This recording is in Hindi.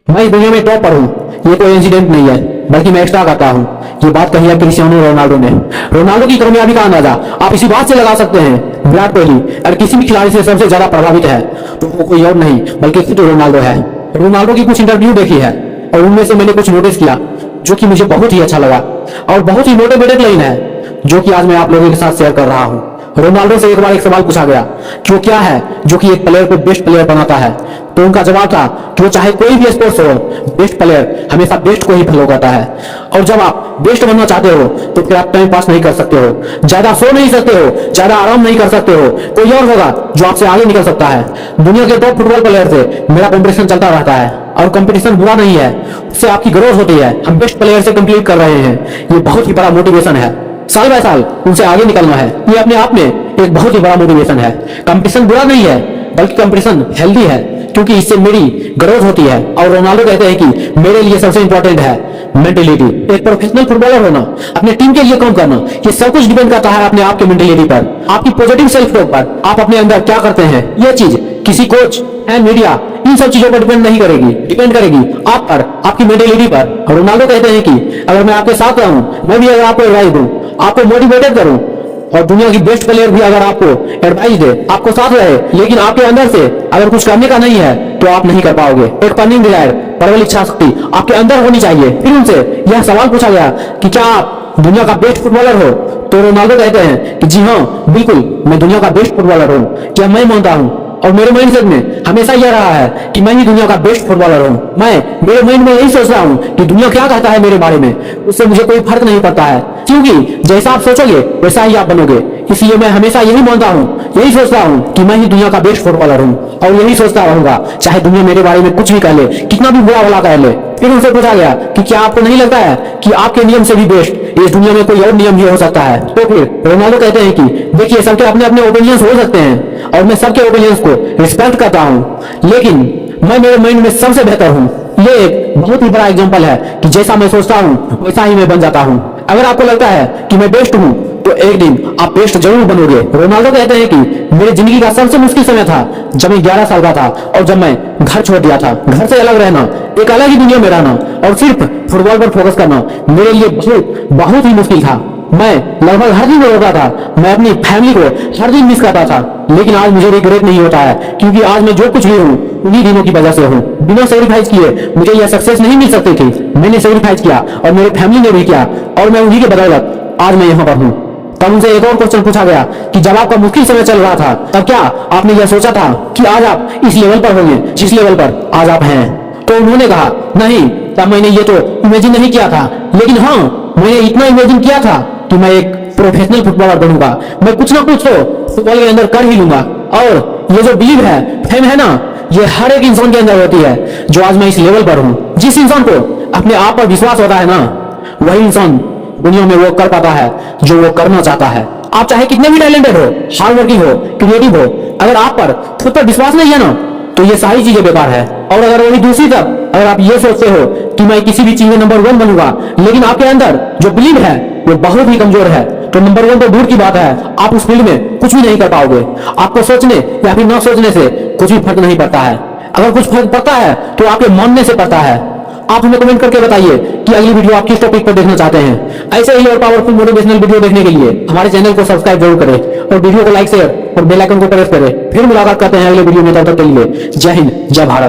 मैं इस दुनिया में टॉप पर हूँ, ये कोई इंसिडेंट नहीं है, बल्कि मैं एक्स्ट्रा करता हूँ। ये बात कही है क्रिस्टियानो रोनाल्डो ने। रोनाल्डो की कामयाबी का अंदाजा आप इसी बात से लगा सकते हैं, विराट कोहली अगर किसी भी खिलाड़ी से सबसे ज्यादा प्रभावित है तो वो कोई और नहीं बल्कि खुद रोनाल्डो है। रोनाल्डो की कुछ इंटरव्यू देखी है और उनमें से मैंने कुछ नोटिस किया जो कि मुझे बहुत ही अच्छा लगा और बहुत ही मोटिवेटेड लाइन है जो कि आज मैं आप लोगों के साथ शेयर कर रहा हूँ। रोनाल्डो से एक बार एक सवाल पूछा गया कि वो क्या है जो कि एक प्लेयर को बेस्ट प्लेयर बनाता है, तो उनका जवाब था कि वो चाहे कोई भी स्पोर्ट्स हो, बेस्ट प्लेयर हमेशा बेस्ट को ही फॉलो करता है। और जब आप बेस्ट बनना चाहते हो तो फिर आप टाइम पास नहीं कर सकते हो, ज्यादा सो नहीं सकते हो, ज्यादा आराम नहीं कर सकते हो, कोई और होगा जो आपसे आगे निकल सकता है। दुनिया के टॉप फुटबॉल प्लेयर से मेरा कॉम्पिटिशन चलता रहता है और कंपटीशन बुरा नहीं है, उससे आपकी ग्रोथ होती है। हम बेस्ट प्लेयर से कंप्लीट कर रहे हैं, ये बहुत ही बड़ा मोटिवेशन है। साल बाय साल उनसे आगे निकलना है, ये अपने आप में एक बहुत ही बड़ा मोटिवेशन है। कंपटीशन बुरा नहीं है बल्कि कंपटीशन हेल्दी है, क्योंकि इससे मेरी ग्रोथ होती है। और रोनाल्डो कहते हैं कि मेरे लिए सबसे इंपॉर्टेंट है मेंटेलिटी। एक प्रोफेशनल फुटबॉलर होना, अपने टीम के लिए काम करना, ये सब कुछ डिपेंड करता है अपने आप के मेंटेलिटी पर, आपकी पॉजिटिव सेल्फ टॉक पर, आप अपने अंदर क्या करते हैं। ये चीज किसी कोच एंड मीडिया इन सब चीजों पर डिपेंड नहीं करेगी, डिपेंड करेगी आप पर, आपकी मेंटेलिटी पर। रोनाल्डो कहते हैं कि अगर मैं आपके साथ रहूं, मैं भी अगर आपको एडवाइस दूं, आपको मोटिवेटेड करूं, और दुनिया की बेस्ट प्लेयर भी अगर आपको एडवाइस दे, आपको साथ रहे, लेकिन आपके अंदर से अगर कुछ करने का नहीं है तो आप नहीं कर पाओगे। एक बर्निंग डिजायर, प्रबल इच्छा शक्ति आपके अंदर होनी चाहिए। फिर उनसे यह सवाल पूछा गया कि क्या आप दुनिया का बेस्ट फुटबॉलर हो, तो रोनाल्डो कहते हैं कि जी हाँ बिल्कुल, मैं दुनिया का बेस्ट फुटबॉलर हूँ। क्या मैं मानता हूँ और मेरे माइंडसेट में हमेशा यह रहा है कि मैं ही दुनिया का बेस्ट फुटबॉलर हूँ। मैं मेरे माइंड में यही सोच रहा हूँ कि दुनिया क्या कहता है मेरे बारे में, उससे मुझे कोई फर्क नहीं पड़ता है, क्योंकि जैसा आप सोचोगे वैसा ही आप बनोगे। इसलिए मैं हमेशा यही मानता हूँ, यही सोचता हूँ कि मैं ही दुनिया का बेस्ट फुटबॉलर हूँ और यही सोचता रहूंगा, चाहे दुनिया मेरे बारे में कुछ भी कह ले, कितना भी बुरा भला कह ले। फिर उनसे पूछा गया कि क्या आपको नहीं लगता है कि आपके नियम से भी बेस्ट इस दुनिया में कोई और नियम भी हो सकता है। तो फिर रोनाल्डो कहते हैं कि देखिए, सबके अपने अपने ओपिनियंस हो सकते हैं और मैं सबके ओपिनियंस को रिस्पेक्ट करता हूँ, लेकिन मैं मेरे माइंड में सबसे बेहतर हूँ। ये एक बहुत ही बड़ा एग्जांपल है कि जैसा मैं सोचता हूँ वैसा ही मैं बन जाता हूँ। अगर आपको लगता है कि मैं बेस्ट हूँ तो एक दिन आप बेस्ट जरूर बनोगे। रोनाल्डो कहते हैं कि मेरी जिंदगी का सबसे मुश्किल समय था जब मैं 11 साल का था और जब मैं घर छोड़ दिया था। घर से अलग रहना, एक अलग ही दुनिया में रहना और सिर्फ फुटबॉल पर फोकस करना मेरे लिए बहुत ही मुश्किल था। मैं लगभग हर दिन रोता था, मैं अपनी फैमिली को हर दिन मिस करता था, लेकिन आज मुझे रिग्रेट नहीं होता है, क्योंकि आज मैं जो कुछ भी हूँ उन्हीं दिनों की वजह से हूँ। बिना सेक्रीफाइस किए मुझे यह सक्सेस नहीं मिल सकती थी। मैंने सेक्रीफाइस किया और मेरी फैमिली ने भी किया और मैं उन्हीं के बदौलत आज मैं यहाँ पर हूँ। तब उनसे एक और क्वेश्चन पूछा गया कि जब आपका मुश्किल समय चल रहा था तब क्या आपने यह सोचा था कि आज आप इस लेवल पर होंगे जिस लेवल पर आज आप हैं? तो उन्होंने कहा नहीं, तब मैंने ये तो इमेजिन नहीं किया था, लेकिन हाँ मैंने इतना इमेजिन किया था कि मैं एक प्रोफेशनल फुटबॉलर बनूंगा, मैं कुछ ना कुछ तो फुटबॉल के अंदर कर ही लूंगा। और ये जो बिलीव है, फेम है ना, ये हर एक इंसान के अंदर होती है जो आज मैं इस लेवल पर हूँ। जिस इंसान को अपने आप पर विश्वास होता है ना, वही इंसान दुनिया में वो कर पाता है जो वो करना चाहता है। आप चाहे कितने भी टैलेंटेड हो, हार्ड वर्किंग हो, क्रिएटिव हो, अगर आप पर खुद पर विश्वास नहीं है ना तो ये सारी चीजें बेकार है। और अगर वही दूसरी तरफ अगर आप ये सोचते हो कि मैं किसी भी चीज में नंबर 1 बनूंगा, लेकिन आपके अंदर जो बिलीव है वो बहुत ही कमजोर है, तो नंबर 1 तो दूर की बात है, आप उस फील्ड में कुछ भी नहीं कर पाओगे। आपको सोचने या फिर न सोचने से कुछ भी फर्क नहीं पड़ता है। अगर कुछ फर्क पड़ता है तो आपके मानने से पड़ता है। आप हमें कमेंट करके बताइए कि अगली वीडियो आप किस टॉपिक पर देखना चाहते हैं। ऐसे ही और पावरफुल मोटिवेशनल वीडियो देखने के लिए हमारे चैनल को सब्सक्राइब जरूर करें और वीडियो को लाइक शेयर और बेल आइकन को प्रेस करें। फिर मुलाकात करते हैं अगले वीडियो में, तब तक के लिए जय हिंद, जय भारत।